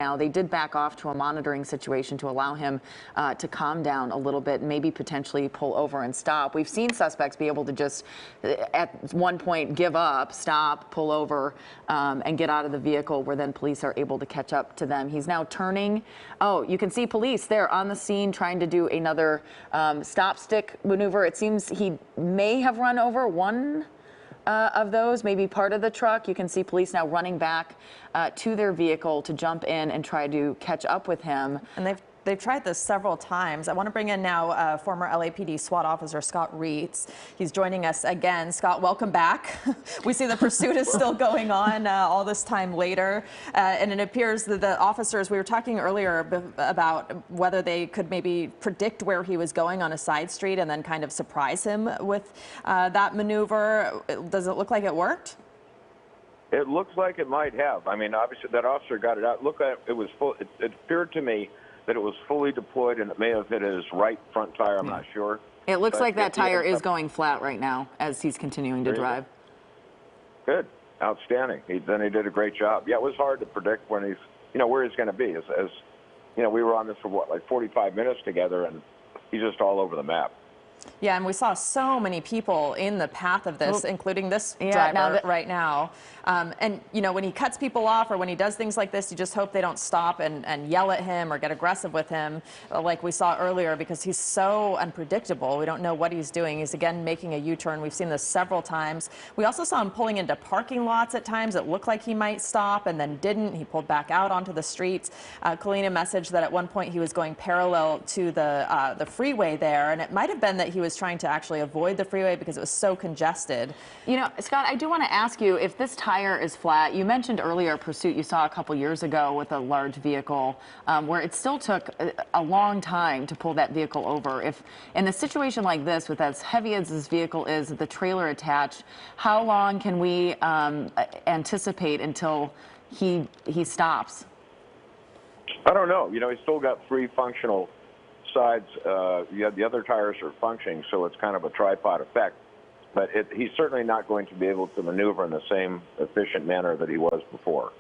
Now, they did back off to a monitoring situation to allow him to calm down a little bit, and maybe potentially pull over and stop. We've seen suspects be able to just, at one point, give up, stop, pull over, and get out of the vehicle, where then police are able to catch up to them. He's now turning. Oh, you can see police there on the scene trying to do another stop stick maneuver. It seems he may have run over one of those, maybe part of the truck. You can see police now running back to their vehicle to jump in and try to catch up with him. And They've tried this several times. I want to bring in now former LAPD SWAT officer Scott Reitz. He's joining us again. Scott, welcome back. We see the pursuit is still going on all this time later. And it appears that the officers, we were talking earlier about whether they could maybe predict where he was going on a side street and then kind of surprise him with that maneuver. Does it look like it worked? It looks like it might have. I mean, obviously that officer got it out. Look, it was full. It appeared to me that it was fully deployed, and it may have hit his right front tire. I'm not sure. It looks like that tire is going flat right now as he's continuing to drive. Good. Outstanding. Then he did a great job. Yeah, it was hard to predict when where he's going to be. As we were on this for like 45 minutes together, and he's just all over the map. Yeah, and we saw so many people in the path of this, including this driver right now. And, when he cuts people off or when he does things like this, you just hope they don't stop and yell at him or get aggressive with him like we saw earlier, because he's so unpredictable. We don't know what he's doing. He's, again, making a U-turn. We've seen this several times. We also saw him pulling into parking lots at times. It looked like he might stop and then didn't. He pulled back out onto the streets. Kalina messaged that at one point he was going parallel to the freeway there, and it might have been that he was trying to actually avoid the freeway because it was so congested. Scott, I do want to ask you, if this tire is flat, you mentioned earlier a pursuit you saw a couple years ago with a large vehicle where it still took a long time to pull that vehicle over. If in a situation like this, with as heavy as this vehicle is, the trailer attached, how long can we anticipate until he stops? I don't know. He's still got three functional sides. The other tires are functioning, so it's kind of a tripod effect. But he's certainly not going to be able to maneuver in the same efficient manner that he was before.